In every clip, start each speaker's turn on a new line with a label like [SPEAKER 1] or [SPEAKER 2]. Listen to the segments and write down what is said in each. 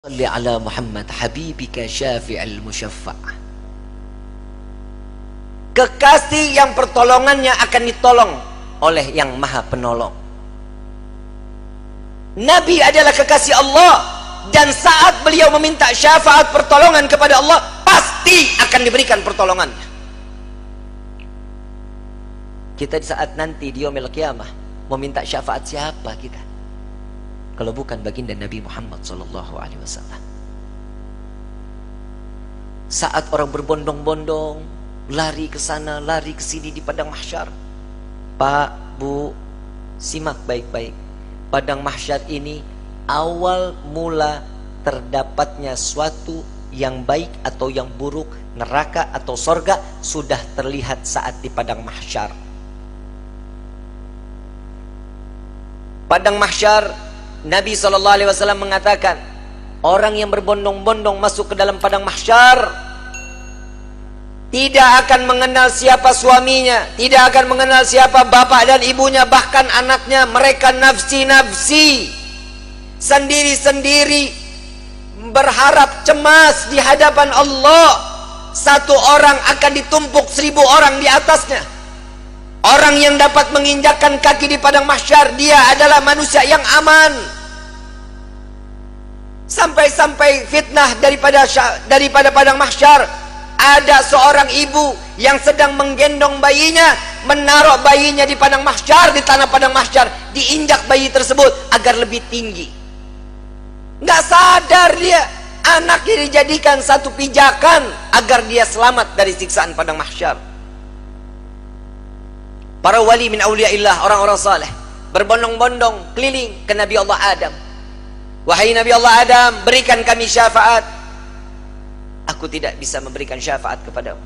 [SPEAKER 1] Salli ala Muhammad habibika syafi'al musyaffa'. Kekasih yang pertolongannya akan ditolong oleh yang maha penolong. Nabi adalah kekasih Allah, dan saat beliau meminta syafaat pertolongan kepada Allah, pasti akan diberikan pertolongannya. Kita di saat nanti di yaumil qiyamah meminta syafaat siapa kita kalau bukan baginda Nabi Muhammad SAW? Saat orang berbondong-bondong lari ke sana, lari ke sini di padang mahsyar. Pak, Bu, simak baik-baik. Padang mahsyar ini awal mula terdapatnya suatu yang baik atau yang buruk, neraka atau sorga, sudah terlihat saat di padang mahsyar. Padang mahsyar, Nabi SAW mengatakan, orang yang berbondong-bondong masuk ke dalam padang mahsyar tidak akan mengenal siapa suaminya, tidak akan mengenal siapa bapak dan ibunya, bahkan anaknya. Mereka nafsi-nafsi, sendiri-sendiri, berharap cemas di hadapan Allah. Satu orang akan ditumpuk 1000 orang di atasnya. Orang yang dapat menginjakkan kaki di padang mahsyar, dia adalah manusia yang aman. Sampai-sampai fitnah daripada padang mahsyar, ada seorang ibu yang sedang menggendong bayinya, menaruh bayinya di padang mahsyar, di tanah padang mahsyar, diinjak bayi tersebut agar lebih tinggi. Nggak sadar dia, anaknya dijadikan satu pijakan agar dia selamat dari siksaan padang mahsyar. Para wali min awliyaillah, orang-orang saleh, berbondong-bondong keliling ke Nabi Allah Adam. Wahai Nabi Allah Adam, berikan kami syafaat. Aku tidak bisa memberikan syafaat kepadamu,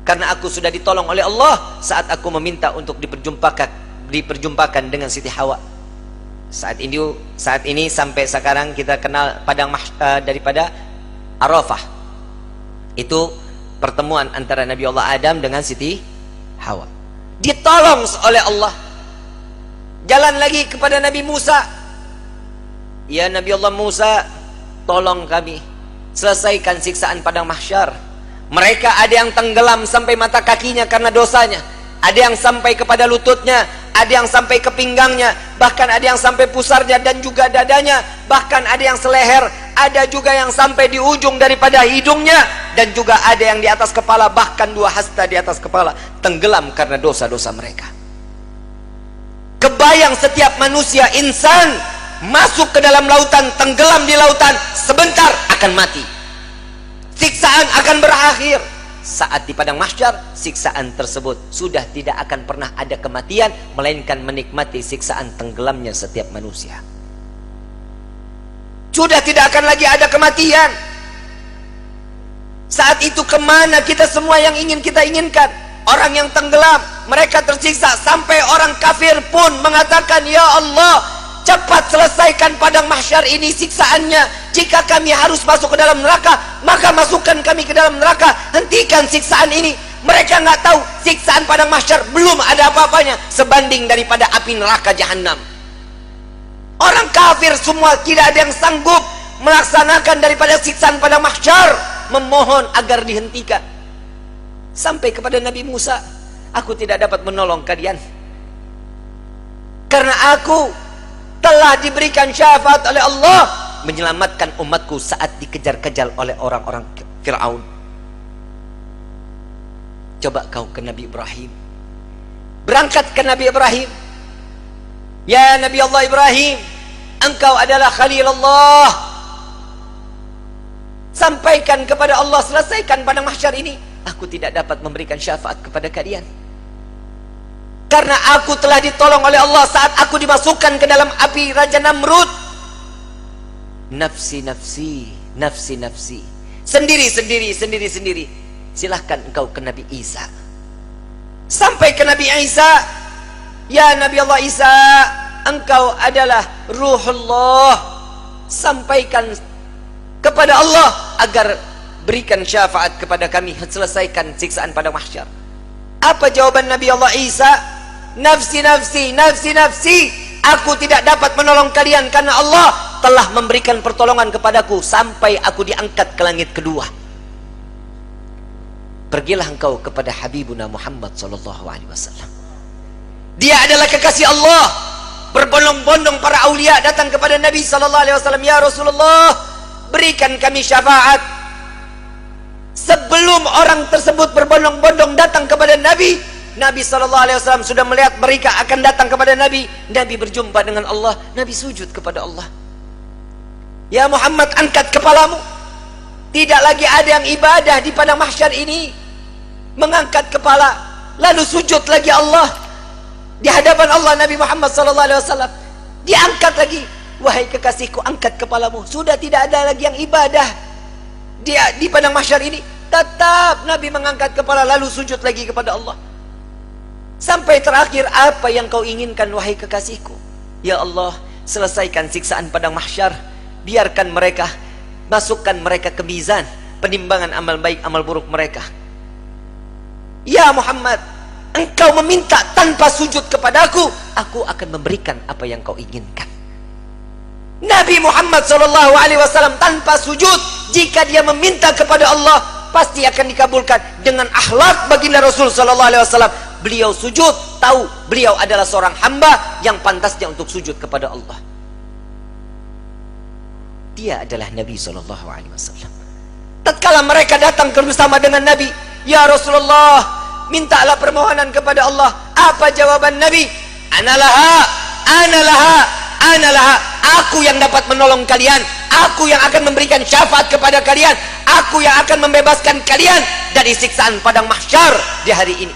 [SPEAKER 1] karena aku sudah ditolong oleh Allah saat aku meminta untuk diperjumpakan dengan Siti Hawa. Saat ini sampai sekarang kita kenal padang daripada Arafah. Itu pertemuan antara Nabi Allah Adam dengan Siti Hawa. Ditolong oleh Allah. Jalan lagi kepada Nabi Musa. Ya Nabi Allah Musa, tolong kami selesaikan siksaan padang mahsyar. Mereka ada yang tenggelam sampai mata kakinya karena dosanya, ada yang sampai kepada lututnya, ada yang sampai ke pinggangnya, bahkan ada yang sampai pusarnya dan juga dadanya, bahkan ada yang seleher, ada juga yang sampai di ujung daripada hidungnya, dan juga ada yang di atas kepala, bahkan 2 hasta di atas kepala, tenggelam karena dosa-dosa mereka. Kebayang setiap manusia, insan, masuk ke dalam lautan, tenggelam di lautan, sebentar akan mati. Siksaan akan berakhir. Saat di padang mahsyar, siksaan tersebut sudah tidak akan pernah ada kematian, melainkan menikmati siksaan tenggelamnya setiap manusia. Sudah tidak akan lagi ada kematian. Saat itu kemana kita semua yang ingin kita inginkan? Orang yang tenggelam, mereka tersiksa, sampai orang kafir pun mengatakan, ya Allah, cepat selesaikan padang mahsyar ini siksaannya. Jika kami harus masuk ke dalam neraka, maka masukkan kami ke dalam neraka. Hentikan siksaan ini. Mereka nggak tahu siksaan padang mahsyar belum ada apa-apanya sebanding daripada api neraka jahanam. Orang kafir semua tidak ada yang sanggup melaksanakan daripada siksaan padang mahsyar, memohon agar dihentikan. Sampai kepada Nabi Musa, aku tidak dapat menolong kalian karena aku telah diberikan syafaat oleh Allah menyelamatkan umatku saat dikejar-kejar oleh orang-orang Fir'aun. Coba kau ke Nabi Ibrahim, berangkat ke Nabi Ibrahim. Ya Nabi Allah Ibrahim, engkau adalah Khalil Allah. Sampaikan kepada Allah, selesaikan padang mahsyar ini. Aku tidak dapat memberikan syafaat kepada kalian karena aku telah ditolong oleh Allah saat aku dimasukkan ke dalam api Raja Namrud. Nafsi, nafsi, nafsi, nafsi. Sendiri, sendiri, sendiri, sendiri. Silahkan engkau ke Nabi Isa. Sampai ke Nabi Isa. Ya Nabi Allah Isa, engkau adalah Ruhullah. Sampaikan kepada Allah agar berikan syafaat kepada kami, selesaikan siksaan padang mahsyar. Apa jawaban Nabi Allah Isa? Nafsi, nafsi, nafsi, nafsi. Aku tidak dapat menolong kalian karena Allah telah memberikan pertolongan kepadaku sampai aku diangkat ke langit kedua. Pergilah engkau kepada Habibuna Muhammad sallallahu alaihi wasallam. Dia adalah kekasih Allah. Berbondong-bondong para aulia datang kepada Nabi sallallahu alaihi wasallam, "Ya Rasulullah, berikan kami syafaat." Sebelum orang tersebut berbondong-bondong datang kepada Nabi, Nabi sallallahu alaihi wasallam sudah melihat mereka akan datang kepada Nabi. Nabi berjumpa dengan Allah, Nabi sujud kepada Allah. "Ya Muhammad, angkat kepalamu. Tidak lagi ada yang ibadah di padang mahsyar ini mengangkat kepala lalu sujud lagi Allah di hadapan Allah." Nabi Muhammad sallallahu alaihi wasallam diangkat lagi, "Wahai kekasihku, angkat kepalamu." Sudah tidak ada lagi yang ibadah di padang mahsyar ini. Tetap Nabi mengangkat kepala lalu sujud lagi kepada Allah. Sampai terakhir, "Apa yang kau inginkan wahai kekasihku?" "Ya Allah, selesaikan siksaan padang mahsyar. Biarkan mereka, masukkan mereka ke mizan penimbangan amal baik amal buruk mereka." "Ya Muhammad, engkau meminta tanpa sujud kepadaku, aku akan memberikan apa yang kau inginkan." Nabi Muhammad SAW tanpa sujud, jika dia meminta kepada Allah pasti akan dikabulkan. Dengan akhlak baginda Rasul SAW, beliau sujud, tahu beliau adalah seorang hamba yang pantasnya untuk sujud kepada Allah. Dia adalah Nabi SAW. Tatkala mereka datang bersama dengan Nabi, "Ya Rasulullah, mintalah permohonan kepada Allah." Apa jawaban Nabi? "Analaha, analaha, analaha." Aku yang dapat menolong kalian, aku yang akan memberikan syafaat kepada kalian, aku yang akan membebaskan kalian dari siksaan padang mahsyar di hari ini.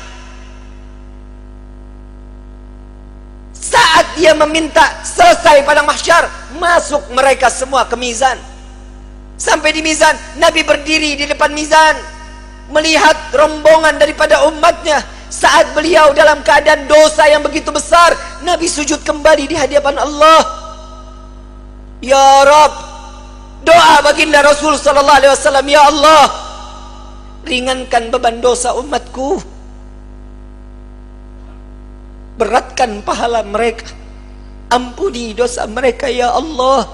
[SPEAKER 1] Saat dia meminta selesai padang mahsyar, masuk mereka semua ke mizan. Sampai di mizan, Nabi berdiri di depan mizan melihat rombongan daripada umatnya. Saat beliau dalam keadaan dosa yang begitu besar, Nabi sujud kembali di hadapan Allah. "Ya Rabb," doa baginda Rasul sallallahu alaihi wasallam, "Ya Allah, ringankan beban dosa umatku, beratkan pahala mereka, ampuni dosa mereka ya Allah."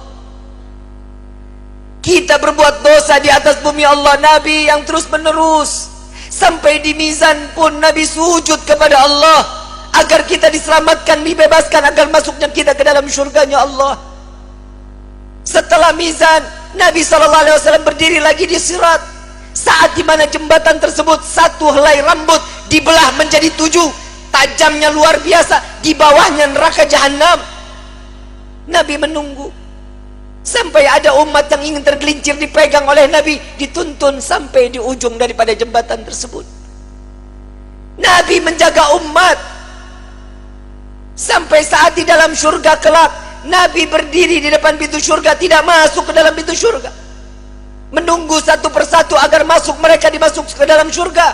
[SPEAKER 1] Kita berbuat dosa di atas bumi Allah. Nabi yang terus menerus sampai di mizan pun Nabi sujud kepada Allah agar kita diselamatkan, dibebaskan, agar masuknya kita ke dalam syurganya Allah. Setelah mizan, Nabi SAW berdiri lagi di sirat. Saat dimana jembatan tersebut satu helai rambut dibelah menjadi 7, tajamnya luar biasa, di bawahnya neraka jahanam. Nabi menunggu sampai ada umat yang ingin tergelincir dipegang oleh Nabi, dituntun sampai di ujung daripada jembatan tersebut. Nabi menjaga umat sampai saat di dalam surga kelak, Nabi berdiri di depan pintu surga, tidak masuk ke dalam pintu surga, menunggu satu persatu agar masuk, mereka dimasuk ke dalam surga.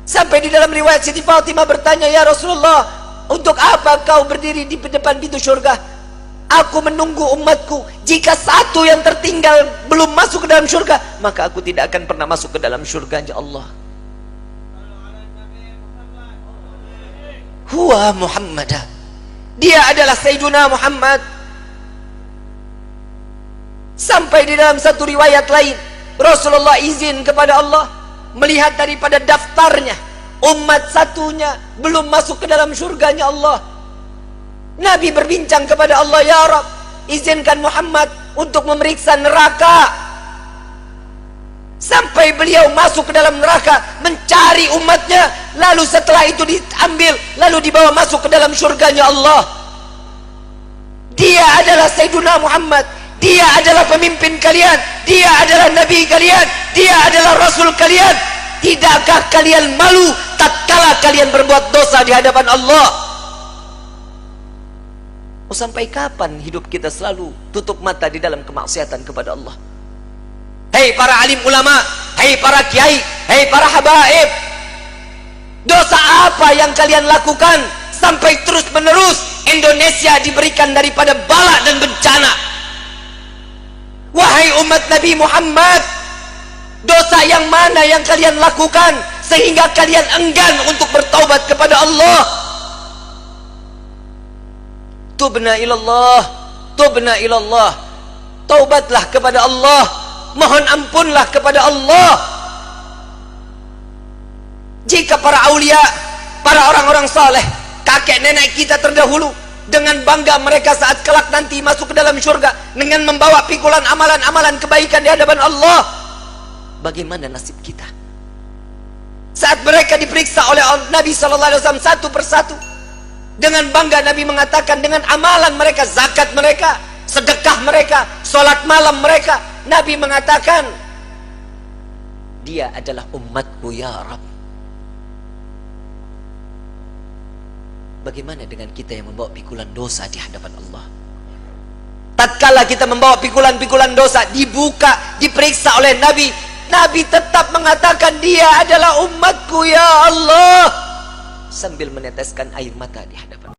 [SPEAKER 1] Sampai di dalam riwayat Siti Fatimah bertanya, "Ya Rasulullah, untuk apa kau berdiri di depan pintu surga?" "Aku menunggu umatku, jika satu yang tertinggal belum masuk ke dalam surga, maka aku tidak akan pernah masuk ke dalam surganya Allah." Huwa Muhammadah, dia adalah Sayyiduna Muhammad. Sampai di dalam satu riwayat lain, Rasulullah izin kepada Allah melihat daripada daftarnya umat satunya belum masuk ke dalam surganya Allah. Nabi berbincang kepada Allah, "Ya Rabb, izinkan Muhammad untuk memeriksa neraka." Sampai beliau masuk ke dalam neraka mencari umatnya, lalu setelah itu diambil lalu dibawa masuk ke dalam surganya Allah. Dia adalah Sayyiduna Muhammad, dia adalah pemimpin kalian, dia adalah nabi kalian, dia adalah rasul kalian. Tidakkah kalian malu tatkala kalian berbuat dosa di hadapan Allah? Oh, sampai kapan hidup kita selalu tutup mata di dalam kemaksiatan kepada Allah? Hei para alim ulama, hei para kiai, hei para habaib, dosa apa yang kalian lakukan sampai terus menerus Indonesia diberikan daripada bala dan bencana? Wahai umat Nabi Muhammad, dosa yang mana yang kalian lakukan sehingga kalian enggan untuk bertaubat kepada Allah? Tubna ilallah, tubna ilallah. taubatlah kepada Allah, mohon ampunlah kepada Allah. Jika para aulia, para orang-orang saleh, kakek nenek kita terdahulu, dengan bangga mereka saat kelak nanti masuk ke dalam syurga dengan membawa pikulan amalan-amalan kebaikan di hadapan Allah, bagaimana nasib kita saat mereka diperiksa oleh Nabi SAW satu persatu? Dengan bangga Nabi mengatakan, dengan amalan mereka, zakat mereka, sedekah mereka, sholat malam mereka, Nabi mengatakan, dia adalah umatku ya Rabb. Bagaimana dengan kita yang membawa pikulan dosa di hadapan Allah? Tatkala kita membawa pikulan-pikulan dosa, dibuka, diperiksa oleh Nabi, Nabi tetap mengatakan, dia adalah umatku ya Allah, sambil meneteskan air mata di hadapan.